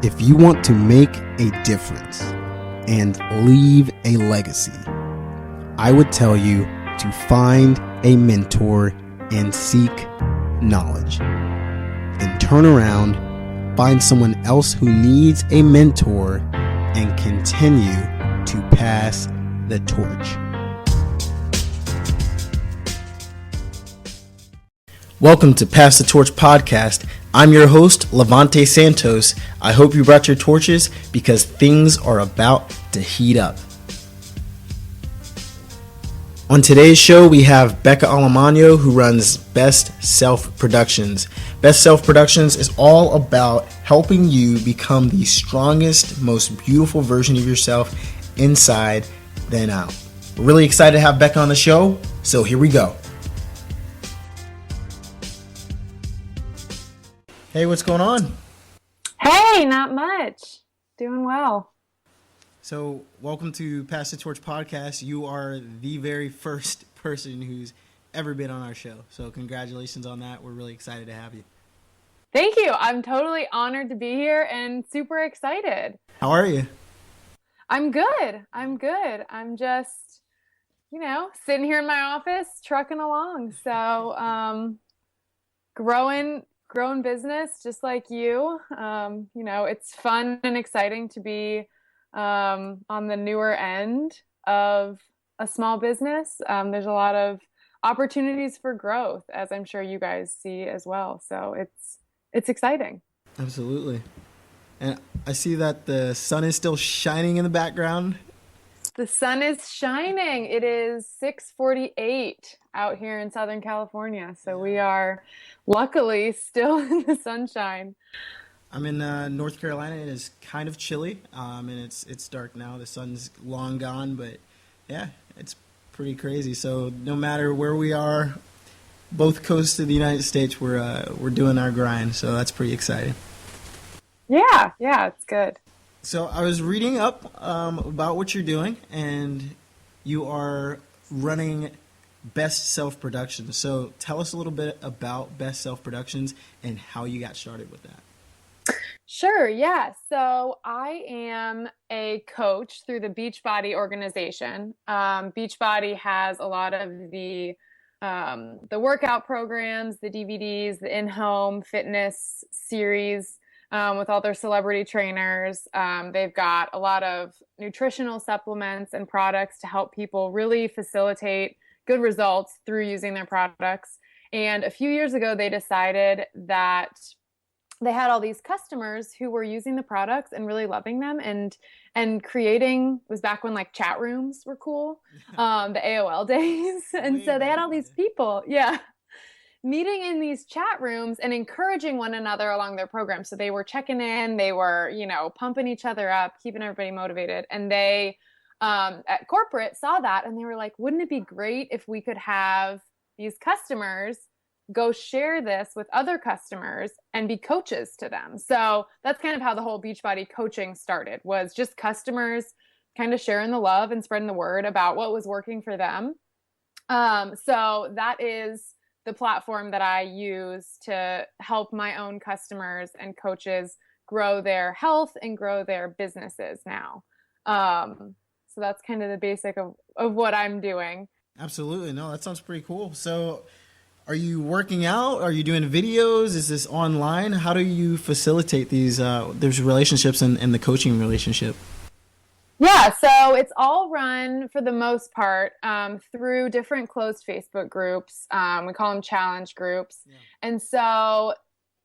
If you want to make a difference and leave a legacy, I would tell you to find a mentor and seek knowledge. Then turn around, find someone else who needs a mentor, and continue to pass the torch. Welcome to Pass the Torch Podcast. I'm your host, Lavontay Santos. I hope you brought your torches because things are about to heat up. On today's show, we have Becca Alamano, who runs Best Self Productions. Best Self Productions is all about helping you become the strongest, most beautiful version of yourself inside then out. We're really excited to have Becca on the show, so here we go. Hey, what's going on? Hey, not much. Doing well. So, welcome to Pass the Torch Podcast. You are the very first person who's ever been on our show. So, congratulations on that. We're really excited to have you. Thank you. I'm totally honored to be here and super excited. How are you? I'm good. I'm just, sitting here in my office, trucking along. So, growing business just like you. It's fun and exciting to be on the newer end of a small business. There's a lot of opportunities for growth, as I'm sure you guys see as well. So it's exciting. Absolutely. And I see that the sun is still shining in the background. The sun is shining. It is 6:48 out here in Southern California. So we are luckily still in the sunshine. I'm in North Carolina. It is kind of chilly, and it's dark now. The sun's long gone, but yeah, it's pretty crazy. So no matter where we are, both coasts of the United States, we're doing our grind. So that's pretty exciting. Yeah, it's good. So I was reading up about what you're doing, and you are running Best Self Productions. So tell us a little bit about Best Self Productions and how you got started with that. Sure, yeah. So I am a coach through the Beachbody organization. Beachbody has a lot of the workout programs, the DVDs, the in-home fitness series, with all their celebrity trainers. They've got a lot of nutritional supplements and products to help people really facilitate good results through using their products. And a few years ago, they decided that they had all these customers who were using the products and really loving them and creating, was back when like chat rooms were cool, the AOL days. And so they had all these people, meeting in these chat rooms and encouraging one another along their program. So they were checking in, they were, pumping each other up, keeping everybody motivated. And they, at corporate, saw that and they were like, wouldn't it be great if we could have these customers go share this with other customers and be coaches to them? So that's kind of how the whole Beachbody coaching started, was just customers kind of sharing the love and spreading the word about what was working for them. So that is the platform that I use to help my own customers and coaches grow their health and grow their businesses now. So that's kind of the basic of what I'm doing. Absolutely. No, that sounds pretty cool. So are you working out? Are you doing videos? Is this online? How do you facilitate these there's relationships and the coaching relationship? Yeah, so it's all run for the most part through different closed Facebook groups. We call them challenge groups. Yeah. And so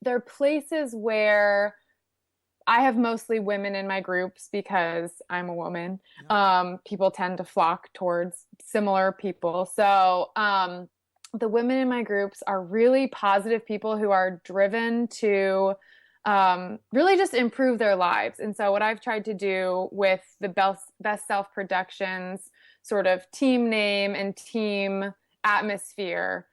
they're places where I have mostly women in my groups because I'm a woman. Yeah. People tend to flock towards similar people. So the women in my groups are really positive people who are driven to really just improve their lives. And so what I've tried to do with the Best Self Productions sort of team name and team atmosphere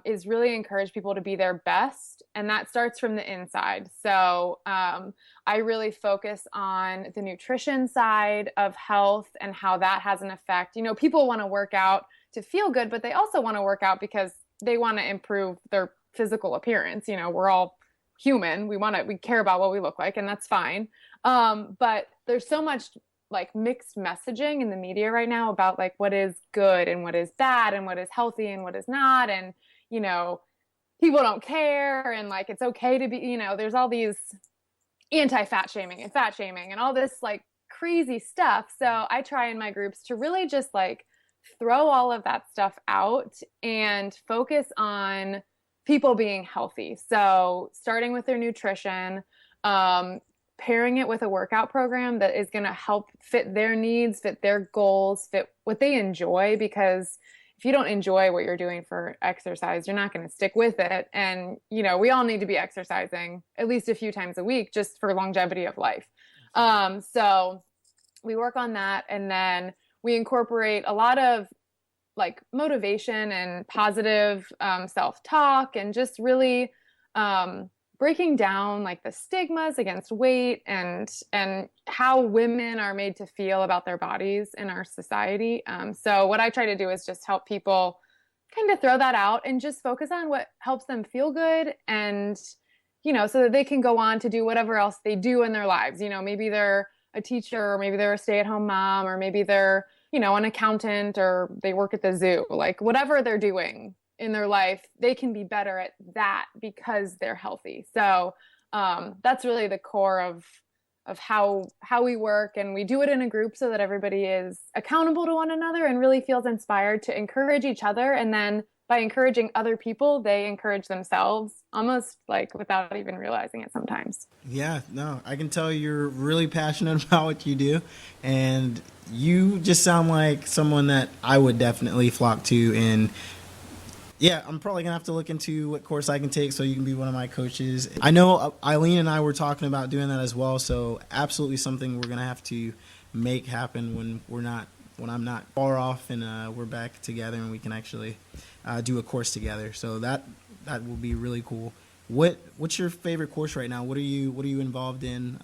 is really encourage people to be their best. And that starts from the inside. So I really focus on the nutrition side of health and how that has an effect. You know, people want to work out to feel good, but they also want to work out because they want to improve their physical appearance. You know, we're all human. We care about what we look like, and that's fine. But there's so much like mixed messaging in the media right now about like what is good and what is bad and what is healthy and what is not. And, people don't care, and like, it's okay to be, there's all these anti-fat shaming and fat shaming and all this like crazy stuff. So I try in my groups to really just like throw all of that stuff out and focus on people being healthy. So starting with their nutrition, pairing it with a workout program that is going to help fit their needs, fit their goals, fit what they enjoy. Because if you don't enjoy what you're doing for exercise, you're not going to stick with it. And, we all need to be exercising at least a few times a week just for longevity of life. So we work on that. And then we incorporate a lot of like motivation and positive self-talk, and just really breaking down like the stigmas against weight and how women are made to feel about their bodies in our society. So what I try to do is just help people kind of throw that out and just focus on what helps them feel good, and, so that they can go on to do whatever else they do in their lives. Maybe they're a teacher, or maybe they're a stay-at-home mom, or maybe they're, an accountant, or they work at the zoo. Like whatever they're doing in their life, they can be better at that because they're healthy. So that's really the core of how we work. And we do it in a group so that everybody is accountable to one another and really feels inspired to encourage each other. And then by encouraging other people, they encourage themselves, almost like without even realizing it sometimes. Yeah, no, I can tell you're really passionate about what you do, and you just sound like someone that I would definitely flock to. And yeah, I'm probably going to have to look into what course I can take so you can be one of my coaches. I know Eileen and I were talking about doing that as well, so absolutely something we're going to have to make happen when I'm not far off and we're back together and we can actually do a course together. So that will be really cool. What's your favorite course right now? What are you involved in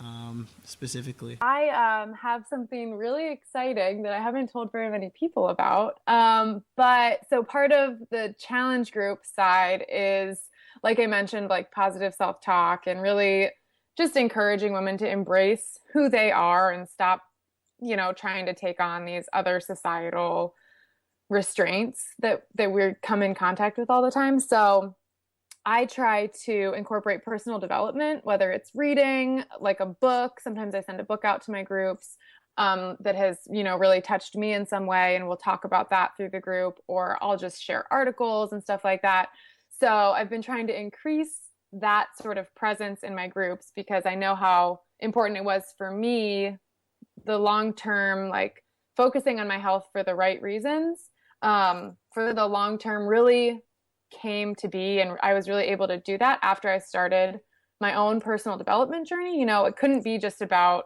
specifically? I have something really exciting that I haven't told very many people about. But so part of the challenge group side is, like I mentioned, like positive self-talk and really just encouraging women to embrace who they are and stop, trying to take on these other societal restraints that we come in contact with all the time. So I try to incorporate personal development, whether it's reading like a book. Sometimes I send a book out to my groups that has, really touched me in some way, and we'll talk about that through the group, or I'll just share articles and stuff like that. So I've been trying to increase that sort of presence in my groups because I know how important it was for me, the long-term, like focusing on my health for the right reasons, for the long-term really came to be. And I was really able to do that after I started my own personal development journey. It couldn't be just about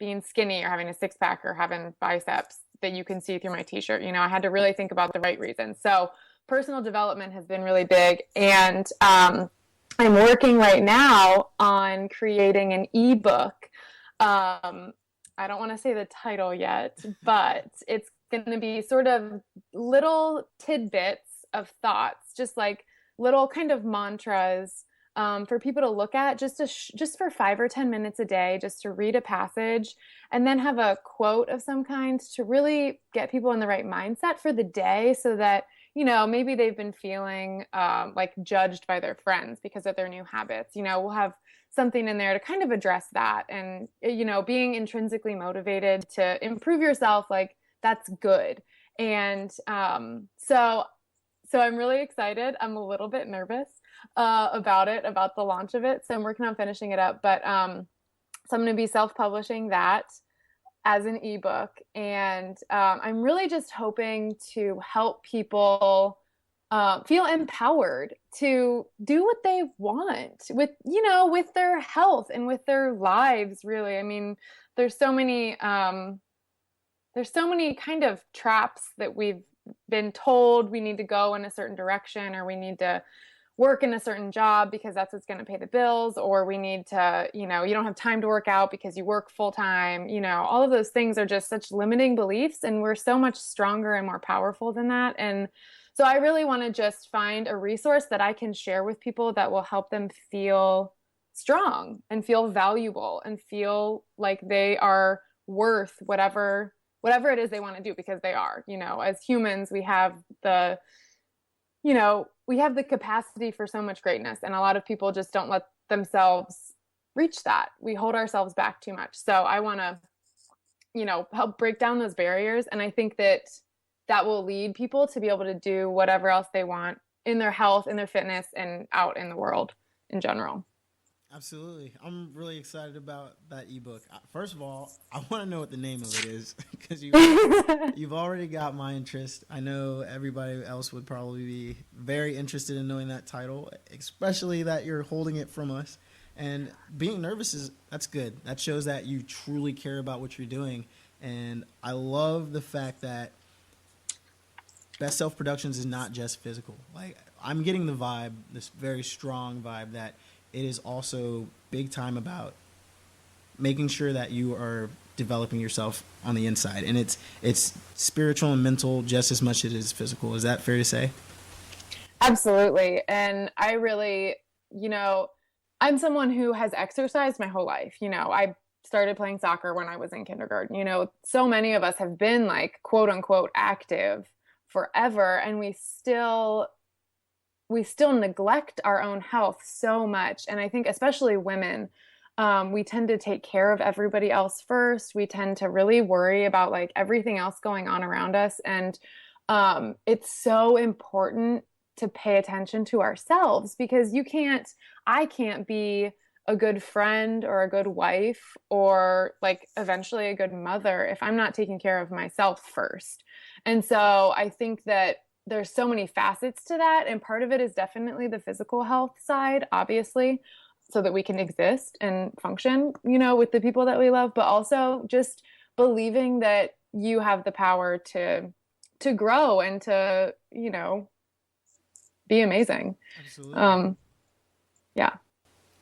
being skinny or having a six-pack or having biceps that you can see through my t-shirt. I had to really think about the right reasons. So personal development has been really big. And I'm working right now on creating an ebook. I don't want to say the title yet, but it's going to be sort of little tidbits of thoughts, just like little kind of mantras for people to look at just for 5 or 10 minutes a day, just to read a passage and then have a quote of some kind to really get people in the right mindset for the day, so that, maybe they've been feeling like judged by their friends because of their new habits. We'll have something in there to kind of address that. And, being intrinsically motivated to improve yourself, like that's good. And so I'm really excited. I'm a little bit nervous about the launch of it. So I'm working on finishing it up. But so I'm going to be self-publishing that as an ebook. And I'm really just hoping to help people feel empowered to do what they want with their health and with their lives, really. I mean, there's so many kind of traps that we've been told we need to go in a certain direction, or we need to work in a certain job because that's what's going to pay the bills, or we need to, you don't have time to work out because you work full time. All of those things are just such limiting beliefs, and we're so much stronger and more powerful than that. And so I really want to just find a resource that I can share with people that will help them feel strong and feel valuable and feel like they are worth whatever it is they want to do, because they are. As humans, we have the capacity for so much greatness, and a lot of people just don't let themselves reach that. We hold ourselves back too much. So I want to, help break down those barriers. And I think that will lead people to be able to do whatever else they want in their health, in their fitness, and out in the world in general. Absolutely. I'm really excited about that ebook. First of all, I want to know what the name of it is, because you've already got my interest. I know everybody else would probably be very interested in knowing that title, especially that you're holding it from us. And being nervous that's good. That shows that you truly care about what you're doing. And I love the fact that Best Self Productions is not just physical. Like, I'm getting the vibe, this very strong vibe, that it is also big time about making sure that you are developing yourself on the inside. And it's spiritual and mental just as much as it is physical. Is that fair to say? Absolutely. And I really, I'm someone who has exercised my whole life. I started playing soccer when I was in kindergarten. So many of us have been like, quote unquote, active forever. And we still neglect our own health so much. And I think especially women, we tend to take care of everybody else first. We tend to really worry about like everything else going on around us. And it's so important to pay attention to ourselves, because I can't be a good friend or a good wife or like eventually a good mother if I'm not taking care of myself first. And so I think that there's so many facets to that. And part of it is definitely the physical health side, obviously, so that we can exist and function, with the people that we love, but also just believing that you have the power to grow and to, be amazing. Absolutely. Yeah.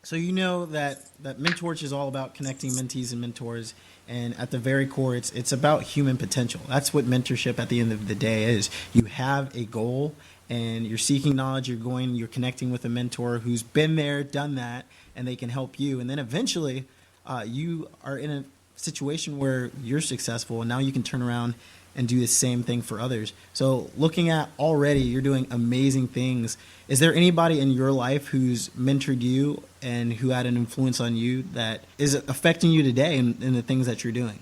So that Mentorch is all about connecting mentees and mentors, and at the very core, it's about human potential. That's what mentorship at the end of the day is. You have a goal, and you're seeking knowledge. You're connecting with a mentor who's been there, done that, and they can help you. And then eventually, you are in a situation where you're successful, and now you can turn around and do the same thing for others. So looking at already, you're doing amazing things. Is there anybody in your life who's mentored you and who had an influence on you that is affecting you today in the things that you're doing?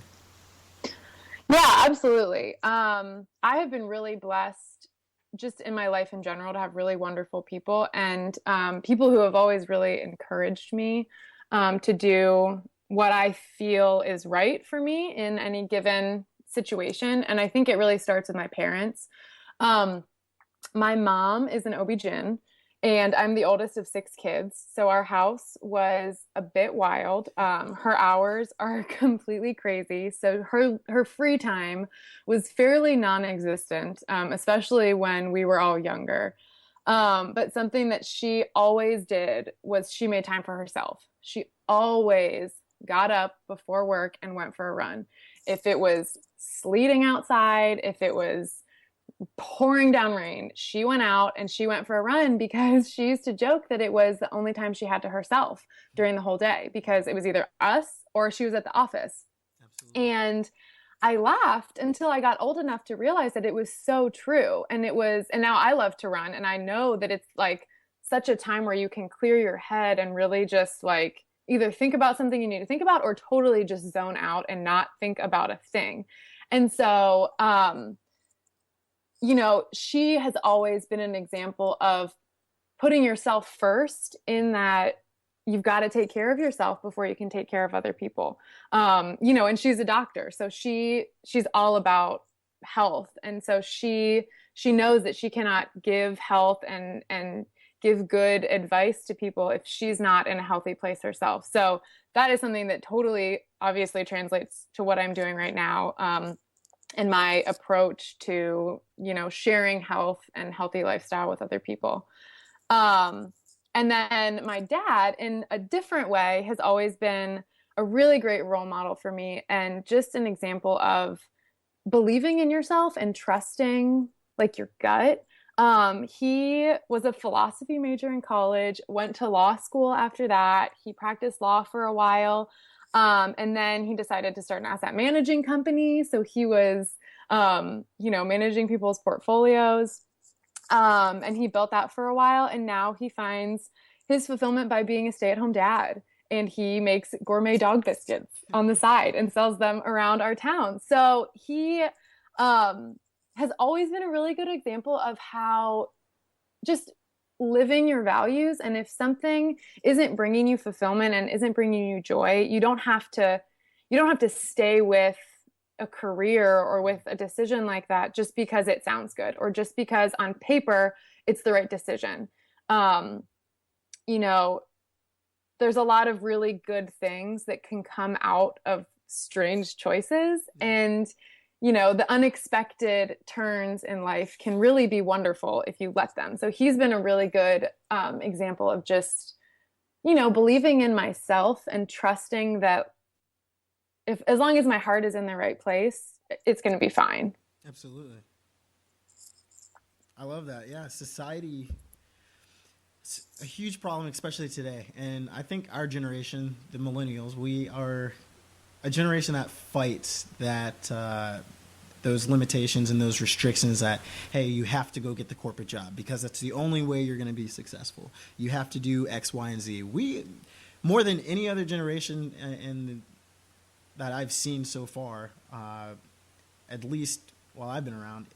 Yeah, absolutely. I have been really blessed just in my life in general to have really wonderful people, and people who have always really encouraged me to do what I feel is right for me in any given situation. And I think it really starts with my parents. My mom is an OB-GYN, and I'm the oldest of 6 kids. So our house was a bit wild. Her hours are completely crazy. So her free time was fairly non-existent, especially when we were all younger. But something that she always did was she made time for herself. She always got up before work and went for a run. If it was sleeting outside, if it was pouring down rain, she went out and she went for a run, because she used to joke that it was the only time she had to herself during the whole day, because it was either us or she was at the office. Absolutely. And I laughed until I got old enough to realize that it was so true. And now I love to run, and I know that it's like such a time where you can clear your head and really just like either think about something you need to think about or totally just zone out and not think about a thing. And so, she has always been an example of putting yourself first, in that you've got to take care of yourself before you can take care of other people. And she's a doctor, so she's all about health. And so she knows that she cannot give health and give good advice to people if she's not in a healthy place herself. So that is something that totally obviously translates to what I'm doing right now. And my approach to, sharing health and healthy lifestyle with other people. And then my dad, in a different way, has always been a really great role model for me, and just an example of believing in yourself and trusting like your gut. He was a philosophy major in college, went to law school after that. He practiced law for a while. And then he decided to start an asset managing company. So he was, managing people's portfolios. And he built that for a while. And now he finds his fulfillment by being a stay-at-home dad. And he makes gourmet dog biscuits on the side and sells them around our town. So he has always been a really good example of how just living your values. And if something isn't bringing you fulfillment and isn't bringing you joy, you don't have to stay with a career or with a decision like that just because it sounds good or just because on paper it's the right decision. There's a lot of really good things that can come out of strange choices, and the unexpected turns in life can really be wonderful if you let them. So he's been a really good example of just, believing in myself and trusting that as long as my heart is in the right place, it's going to be fine. Absolutely. I love that. Yeah. Society, it's a huge problem, especially today. And I think our generation, the millennials, we are a generation that fights that those limitations and those restrictions that, hey, you have to go get the corporate job because that's the only way you're going to be successful. You have to do X, Y, and Z. We, more than any other generation that I've seen so far, at least while I've been around,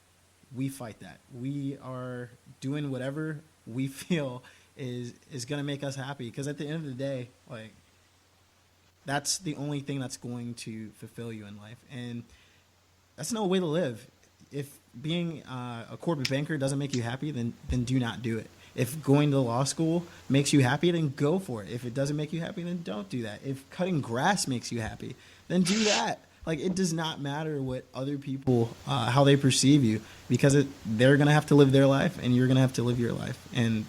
we fight that. We are doing whatever we feel is going to make us happy, because at the end of the day, like, that's the only thing that's going to fulfill you in life. And that's no way to live. If being a corporate banker doesn't make you happy, then do not do it. If going to law school makes you happy, then go for it. If it doesn't make you happy, then don't do that. If cutting grass makes you happy, then do that. Like, it does not matter what other people, how they perceive you, because they're going to have to live their life and you're going to have to live your life. And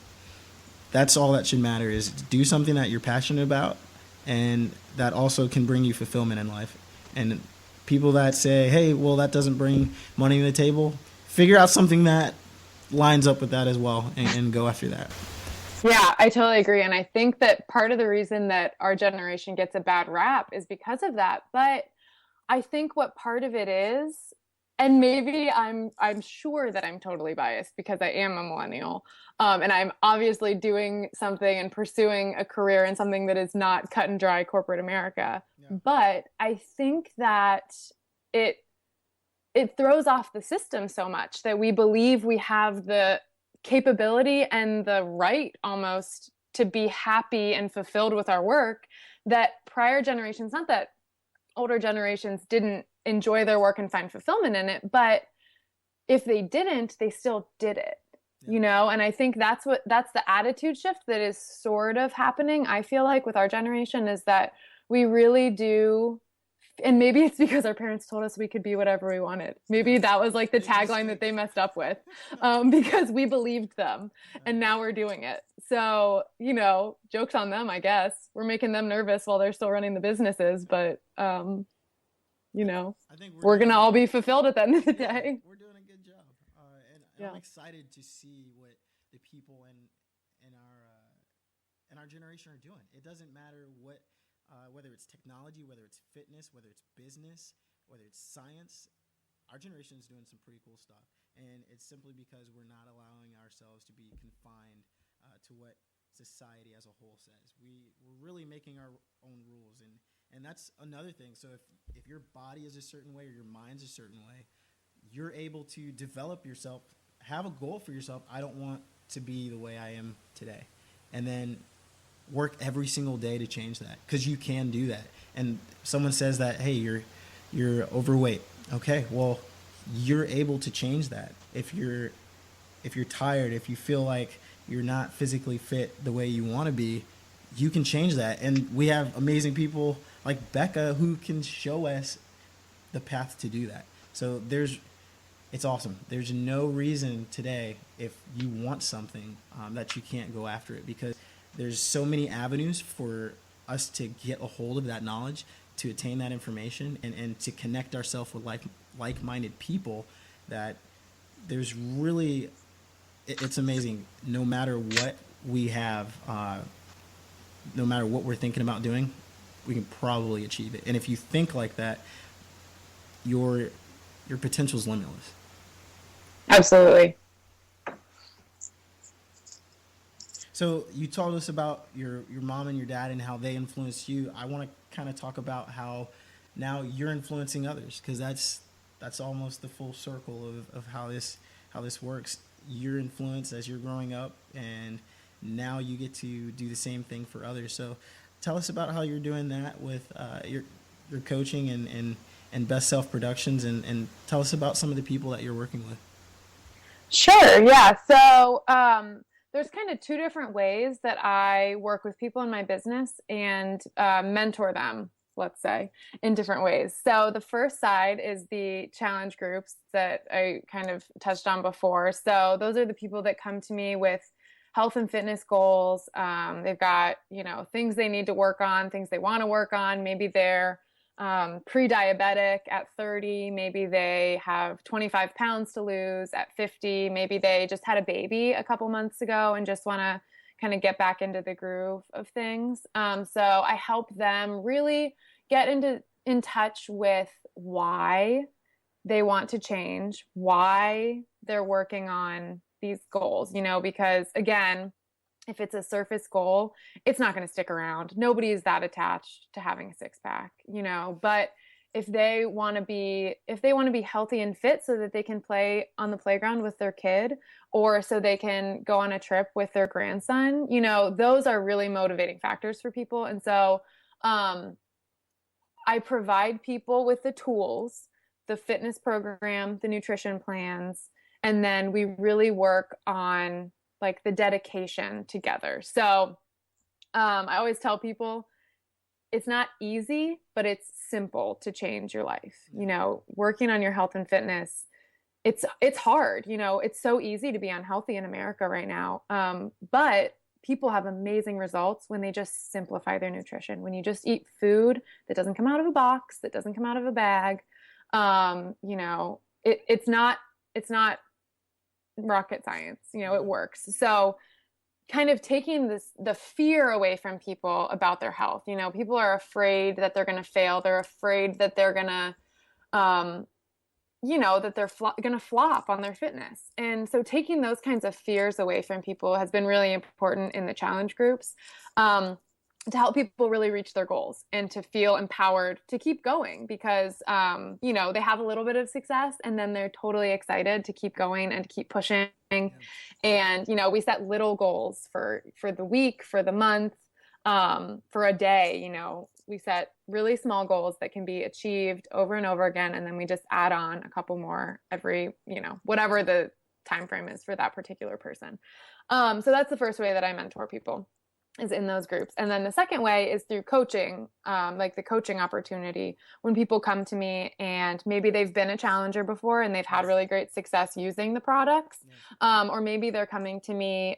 that's all that should matter, is do something that you're passionate about and that also can bring you fulfillment in life. And people that say, hey, well, that doesn't bring money to the table, figure out something that lines up with that as well and go after that. Yeah, I totally agree. And I think that part of the reason that our generation gets a bad rap is because of that. But I think what part of it is, and maybe I'm sure that I'm totally biased because I am a millennial, and I'm obviously doing something and pursuing a career in something that is not cut and dry corporate America. Yeah. But I think that it throws off the system so much that we believe we have the capability and the right almost to be happy and fulfilled with our work, that prior generations, not that older generations didn't enjoy their work and find fulfillment in it, but if they didn't, they still did it, and I think that's the attitude shift that is sort of happening, I feel like, with our generation, is that we really do. And maybe it's because our parents told us we could be whatever we wanted. Maybe that was like the tagline that they messed up with, because we believed them, and now we're doing it. So, joke's on them, I guess. We're making them nervous while they're still running the businesses, but, I think we're going to all be fulfilled at the end of the day. We're doing a good job. And I'm excited to see what the people in our generation are doing. It doesn't matter whether it's technology, whether it's fitness, whether it's business, whether it's science. Our generation is doing some pretty cool stuff. And it's simply because we're not allowing ourselves to be confined to what society as a whole says. We're really making our own rules. And that's another thing. So if your body is a certain way or your mind's a certain way, you're able to develop yourself, have a goal for yourself. I don't want to be the way I am today. And then work every single day to change that, because you can do that. And someone says that, hey, you're overweight. Okay, well, you're able to change that. If you're tired, if you feel like you're not physically fit the way you want to be, you can change that. And we have amazing people like Becca who can show us the path to do that. So it's awesome. There's no reason today, if you want something, that you can't go after it, because there's so many avenues for us to get a hold of that knowledge, to attain that information, and to connect ourselves with like-minded people, that there's really it's amazing. No matter what we have, no matter what we're thinking about doing, we can probably achieve it. And if you think like that, your potential is limitless. Absolutely. So you told us about your mom and your dad and how they influenced you. I want to kind of talk about how now you're influencing others, because that's almost the full circle of how this works. Your influence as you're growing up, and now you get to do the same thing for others. So tell us about how you're doing that with your coaching and Best Self Productions, and tell us about some of the people that you're working with. Sure. Yeah. So there's kind of two different ways that I work with people in my business and mentor them, let's say, in different ways. So the first side is the challenge groups that I kind of touched on before. So those are the people that come to me with health and fitness goals. They've got, things they need to work on, things they want to work on. Maybe they're pre-diabetic at 30, maybe they have 25 pounds to lose at 50, maybe they just had a baby a couple months ago and just want to kind of get back into the groove of things. So I help them really get in touch with why they want to change, why they're working on these goals, because again, if it's a surface goal, it's not going to stick around. Nobody is that attached to having a six pack, but if they want to be healthy and fit so that they can play on the playground with their kid, or so they can go on a trip with their grandson, those are really motivating factors for people. And so, I provide people with the tools, the fitness program, the nutrition plans, and then we really work on like the dedication together. So I always tell people it's not easy, but it's simple to change your life. Working on your health and fitness, it's hard. It's so easy to be unhealthy in America right now. But people have amazing results when they just simplify their nutrition. When you just eat food that doesn't come out of a box, that doesn't come out of a bag, it's not rocket science, it works. So kind of taking the fear away from people about their health. People are afraid that they're going to fail. They're afraid that they're going to, that they're going to flop on their fitness. And so taking those kinds of fears away from people has been really important in the challenge groups. To help people really reach their goals and to feel empowered to keep going because, they have a little bit of success and then they're totally excited to keep going and to keep pushing. Yeah. And, we set little goals for the week, for the month, for a day, we set really small goals that can be achieved over and over again. And then we just add on a couple more every, whatever the time frame is for that particular person. So that's the first way that I mentor people, is in those groups. And then the second way is through coaching, like the coaching opportunity. When people come to me and maybe they've been a challenger before and they've had really great success using the products, or maybe they're coming to me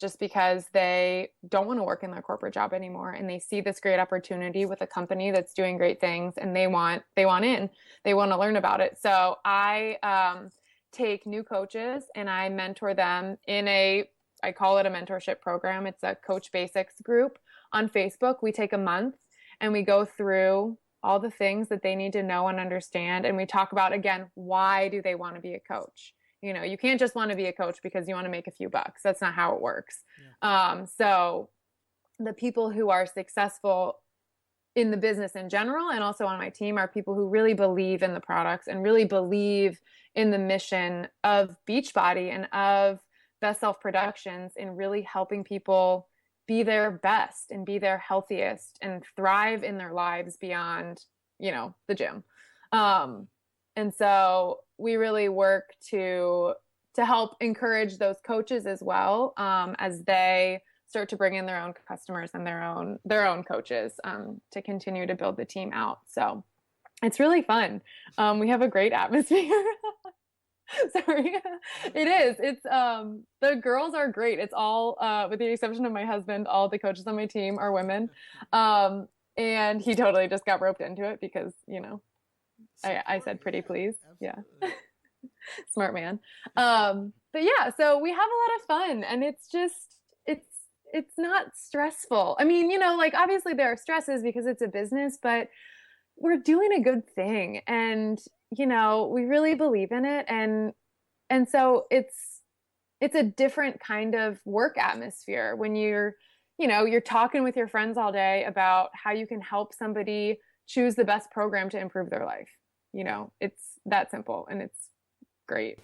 just because they don't want to work in their corporate job anymore and they see this great opportunity with a company that's doing great things and they want to learn about it. So I take new coaches and I mentor them I call it a mentorship program. It's a Coach Basics group on Facebook. We take a month and we go through all the things that they need to know and understand. And we talk about, again, why do they want to be a coach? You can't just want to be a coach because you want to make a few bucks. That's not how it works. Yeah. So the people who are successful in the business in general and also on my team are people who really believe in the products and really believe in the mission of Beachbody and of Best Self Productions in really helping people be their best and be their healthiest and thrive in their lives beyond, the gym. And so we really work to help encourage those coaches as well, as they start to bring in their own customers and their own coaches, to continue to build the team out. So it's really fun. We have a great atmosphere. Sorry. It is. It's, the girls are great. It's all, with the exception of my husband, all the coaches on my team are women. And he totally just got roped into it because, I said pretty please. Absolutely. Yeah. Smart man. But yeah, so we have a lot of fun, and it's not stressful. I mean, like obviously there are stresses because it's a business, but we're doing a good thing, and we really believe in it, and so it's a different kind of work atmosphere when you're talking with your friends all day about how you can help somebody choose the best program to improve their life. It's that simple, and it's great.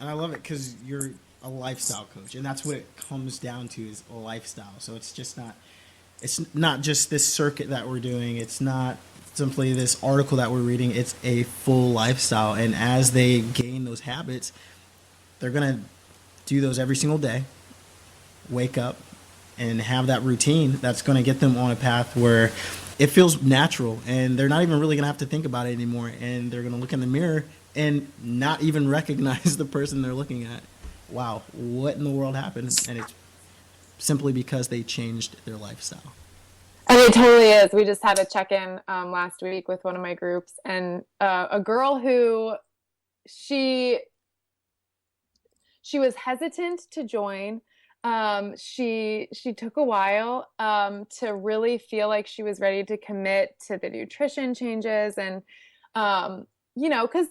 And I love it because you're a lifestyle coach, and that's what it comes down to, is a lifestyle. So it's not just this circuit that we're doing. It's not simply this article that we're reading. It's a full lifestyle. And as they gain those habits, they're going to do those every single day, wake up and have that routine that's going to get them on a path where it feels natural, and they're not even really going to have to think about it anymore. And they're going to look in the mirror and not even recognize the person they're looking at. Wow, what in the world happened? And it's simply because they changed their lifestyle. And it totally is. We just had a check-in last week with one of my groups, and a girl who she was hesitant to join. She took a while to really feel like she was ready to commit to the nutrition changes, and because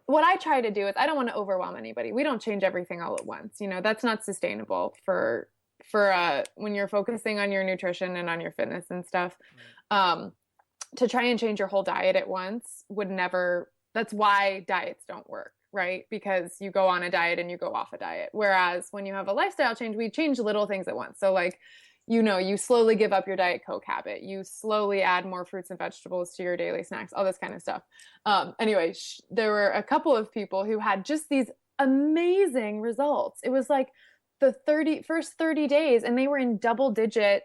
what I try to do is I don't want to overwhelm anybody. We don't change everything all at once. That's not sustainable for when you're focusing on your nutrition and on your fitness and stuff. To try and change your whole diet at once would never. That's why diets don't work, right? Because you go on a diet and you go off a diet. Whereas when you have a lifestyle change, we change little things at once. So like, you slowly give up your Diet Coke habit. You slowly add more fruits and vegetables to your daily snacks, all this kind of stuff. Anyway, there were a couple of people who had just these amazing results. It was like the first 30 days, and they were in double digit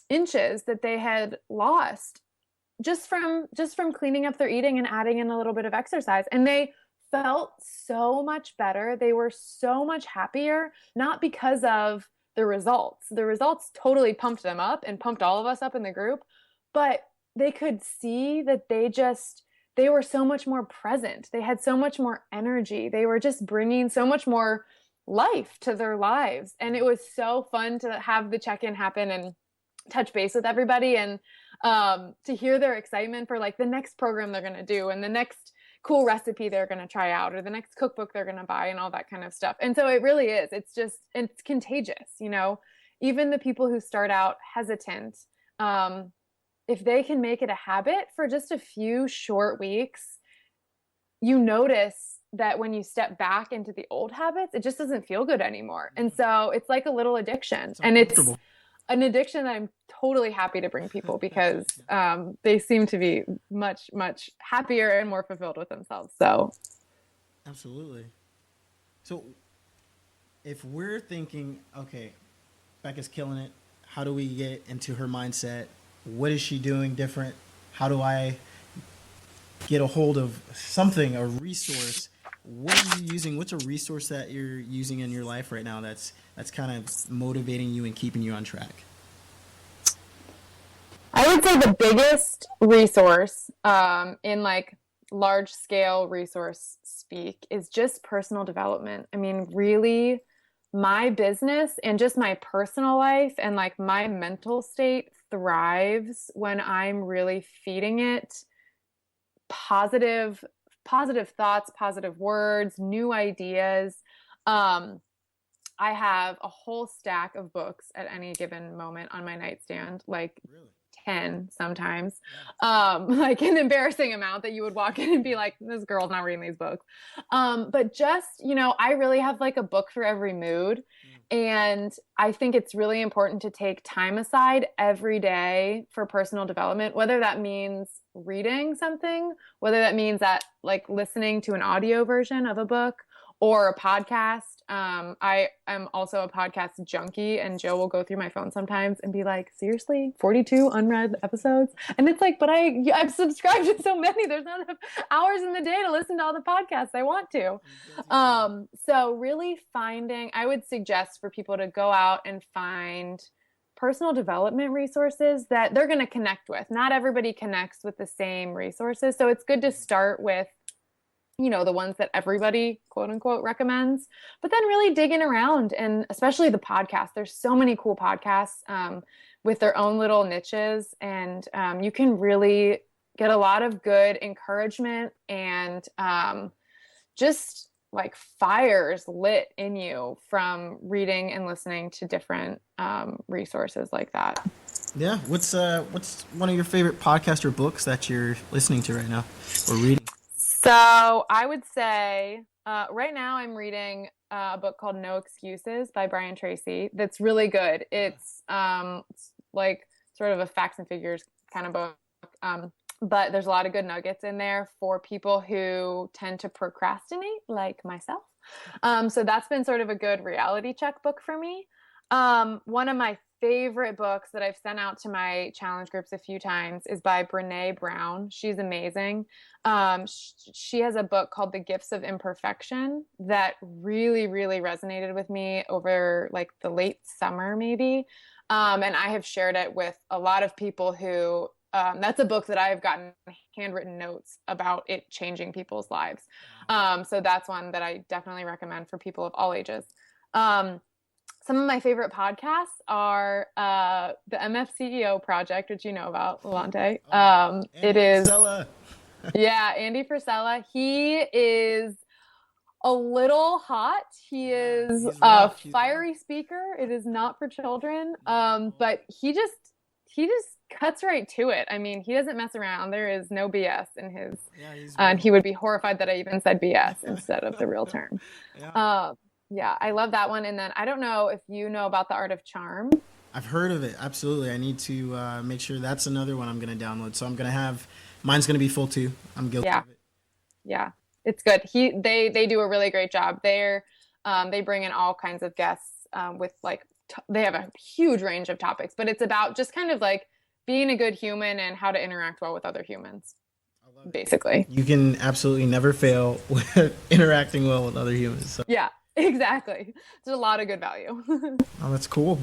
inches that they had lost just from cleaning up their eating and adding in a little bit of exercise. And they felt so much better. They were so much happier, not because of the results. The results totally pumped them up and pumped all of us up in the group, but they could see that they were so much more present. They had so much more energy. They were just bringing so much more life to their lives. And it was so fun to have the check-in happen and touch base with everybody, and to hear their excitement for like the next program they're going to do, and the next cool recipe they're going to try out, or the next cookbook they're going to buy, and all that kind of stuff. And so it really is. It's contagious. Even the people who start out hesitant, if they can make it a habit for just a few short weeks, you notice that when you step back into the old habits, it just doesn't feel good anymore. And so it's like a little addiction, and it's an addiction that I'm totally happy to bring people, because they seem to be much, much happier and more fulfilled with themselves. So, absolutely. So if we're thinking, okay, Becca's killing it, how do we get into her mindset? What is she doing different? How do I get a hold of something, a resource? What are you using? What's a resource that you're using in your life right now that's kind of motivating you and keeping you on track? I would say the biggest resource in like large scale resource speak is just personal development. I mean, really, my business and just my personal life and like my mental state thrives when I'm really feeding it positive thoughts, positive words, new ideas. I have a whole stack of books at any given moment on my nightstand, like really? 10 sometimes, like an embarrassing amount that you would walk in and be like, this girl's not reading these books. But just, I really have like a book for every mood. And I think it's really important to take time aside every day for personal development, whether that means reading something, whether that means that like listening to an audio version of a book or a podcast. I am also a podcast junkie, and Joe will go through my phone sometimes and be like, seriously, 42 unread episodes? And it's like, but I've subscribed to so many, there's not enough hours in the day to listen to all the podcasts I want to. So really I would suggest for people to go out and find personal development resources that they're going to connect with. Not everybody connects with the same resources. So it's good to start with the ones that everybody quote unquote recommends, but then really digging around, and especially the podcast. There's so many cool podcasts with their own little niches, and you can really get a lot of good encouragement and just like fires lit in you from reading and listening to different resources like that. Yeah. What's one of your favorite podcasts or books that you're listening to right now or reading? So I would say right now I'm reading a book called No Excuses by Brian Tracy. That's really good. It's like sort of a facts and figures kind of book. But there's a lot of good nuggets in there for people who tend to procrastinate, like myself. So that's been sort of a good reality check book for me. One of my favorite books that I've sent out to my challenge groups a few times is by Brené Brown. She's amazing. She has a book called The Gifts of Imperfection that really, really resonated with me over like the late summer, maybe. And I have shared it with a lot of people who that's a book that I've gotten handwritten notes about it changing people's lives. So that's one that I definitely recommend for people of all ages. Some of my favorite podcasts are the MFCEO Project, which you know about, Lavontay. It is, yeah, Andy Frisella. He is a little hot. He is a fiery speaker. It is not for children, but he just cuts right to it. I mean, he doesn't mess around. There is no BS in his, and he would be horrified that I even said BS instead of the real term. Yeah, I love that one. And then I don't know if you know about The Art of Charm. I've heard of it. Absolutely. I need to make sure that's another one I'm going to download. So I'm going to have, mine's going to be full too. I'm guilty of it. Yeah, it's good. They do a really great job. They bring in all kinds of guests with like, they have a huge range of topics, but it's about just kind of like being a good human and how to interact well with other humans, basically. You can absolutely never fail with interacting well with other humans. So. Yeah, exactly. There's a lot of good value. Oh, that's cool.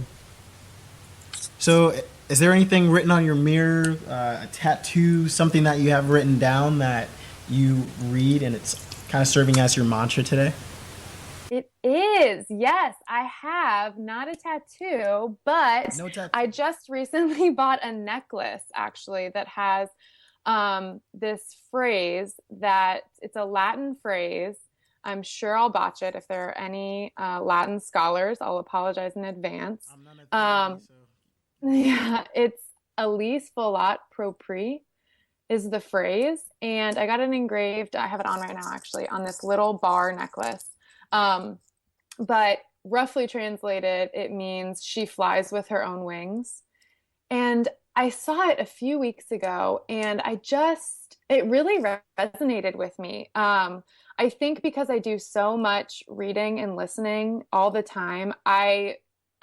So is there anything written on your mirror, a tattoo, something that you have written down that you read and it's kind of serving as your mantra today? It is. Yes, I have not a tattoo, but No tattoo. I just recently bought a necklace actually that has this phrase that it's a Latin phrase. I'm sure I'll botch it. If there are any Latin scholars, I'll apologize in advance. I'm not a theory, so. Yeah, it's Elise volat propri is the phrase. And I got it engraved. I have it on right now, actually, on this little bar necklace. But roughly translated, it means she flies with her own wings. And I saw it a few weeks ago and it really resonated with me. I think because I do so much reading and listening all the time, I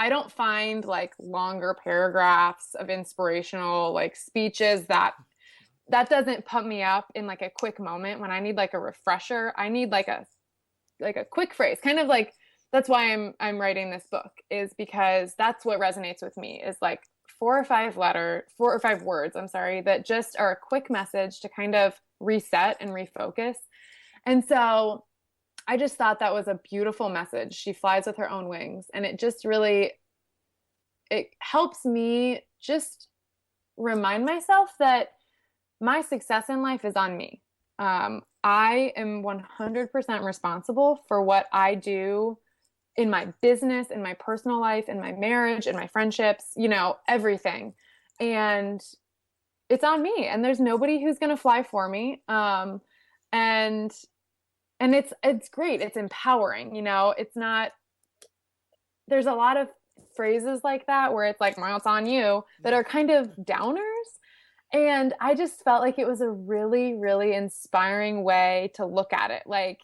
don't find like longer paragraphs of inspirational like speeches that doesn't pump me up in like a quick moment. When I need like a refresher, I need like a quick phrase, kind of like, that's why I'm writing this book, is because that's what resonates with me, is like 4 or 5 words, that just are a quick message to kind of reset and refocus. And so I just thought that was a beautiful message. She flies with her own wings. And it just really, it helps me just remind myself that my success in life is on me. I am 100% responsible for what I do in my business, in my personal life, in my marriage, in my friendships, everything. And it's on me, and there's nobody who's going to fly for me. And it's great. It's empowering, it's not, there's a lot of phrases like that where it's like, well, it's on you, that are kind of downers. And I just felt like it was a really, really inspiring way to look at it. Like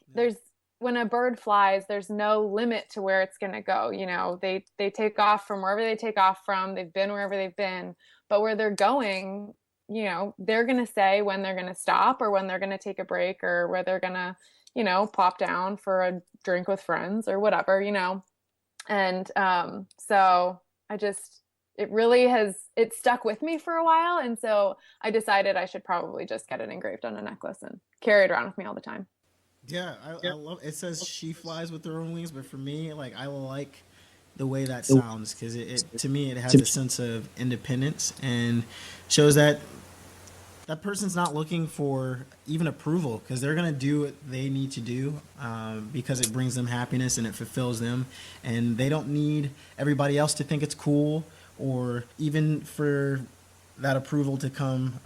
when a bird flies, there's no limit to where it's going to go. They take off from wherever they take off from. They've been wherever they've been, but where they're going, they're going to say when they're going to stop or when they're going to take a break or where they're going to, plop down for a drink with friends or whatever, And so it stuck with me for a while. And so I decided I should probably just get it engraved on a necklace and carry it around with me all the time. Yeah, I love it. Says she flies with her own wings, but for me, like I like the way that sounds because it to me it has a sense of independence and shows that that person's not looking for even approval because they're gonna do what they need to do because it brings them happiness and it fulfills them, and they don't need everybody else to think it's cool or even for that approval to come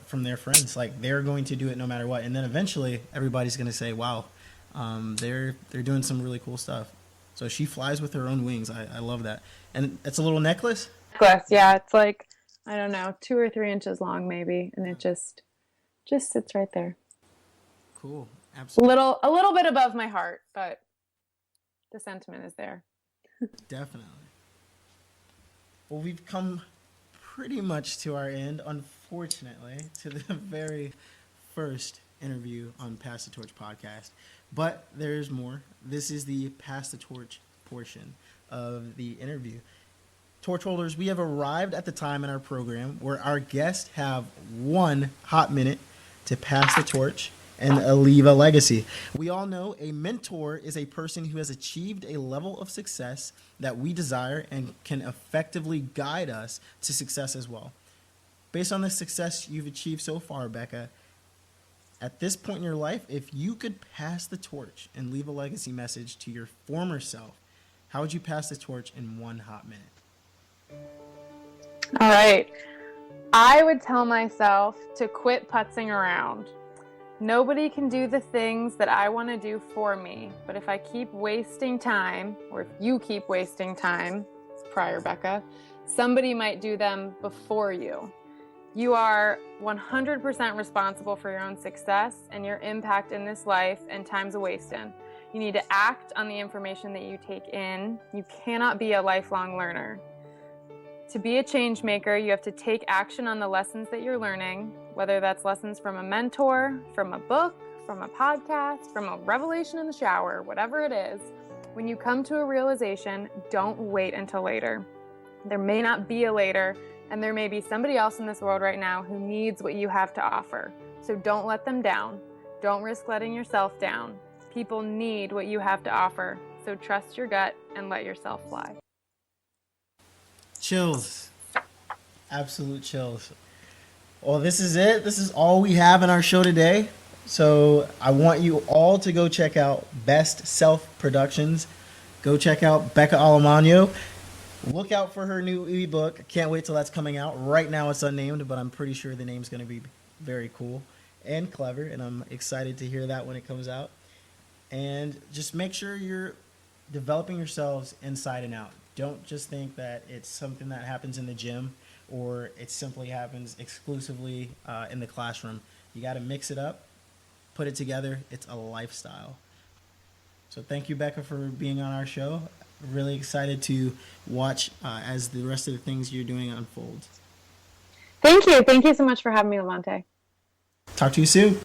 from their friends. Like they're going to do it no matter what, and then eventually everybody's gonna say, "Wow, they're doing some really cool stuff." So she flies with her own wings. I love that, and it's a little necklace. Necklace, yeah, it's like I don't know, 2 or 3 inches long maybe, and it just sits right there. Cool, A absolutely, little bit above my heart, but the sentiment is there. definitely. Well, we've come pretty much to our end, unfortunately, to the very first interview on Pass the Torch podcast. But there's more. This is the Pass the Torch portion of the interview. Torch holders, we have arrived at the time in our program where our guests have 1 hot minute to pass the torch and leave a legacy. We all know a mentor is a person who has achieved a level of success that we desire and can effectively guide us to success as well. Based on the success you've achieved so far, Becca, at this point in your life, if you could pass the torch and leave a legacy message to your former self, how would you pass the torch in 1 hot minute? All right. I would tell myself to quit putzing around. Nobody can do the things that I want to do for me, but if I keep wasting time, or if you keep wasting time, prior Becca, somebody might do them before you. You are 100% responsible for your own success and your impact in this life, and time's a wasting. You need to act on the information that you take in. You cannot be a lifelong learner. To be a change maker, you have to take action on the lessons that you're learning, whether that's lessons from a mentor, from a book, from a podcast, from a revelation in the shower, whatever it is. When you come to a realization, don't wait until later. There may not be a later, and there may be somebody else in this world right now who needs what you have to offer. So don't let them down. Don't risk letting yourself down. People need what you have to offer. So trust your gut and let yourself fly. Chills. Absolute chills. Well, this is it. This is all we have in our show today. So I want you all to go check out Best Self Productions. Go check out Becca Alamano. Look out for her new ebook. I can't wait till that's coming out. Right now it's unnamed, but I'm pretty sure the name's going to be very cool and clever, and I'm excited to hear that when it comes out. And just make sure you're developing yourselves inside and out. Don't just think that it's something that happens in the gym or it simply happens exclusively in the classroom. You got to mix it up, put it together. It's a lifestyle. So thank you, Becca, for being on our show. Really excited to watch as the rest of the things you're doing unfolds. Thank you. Thank you so much for having me, Lavontay. Talk to you soon.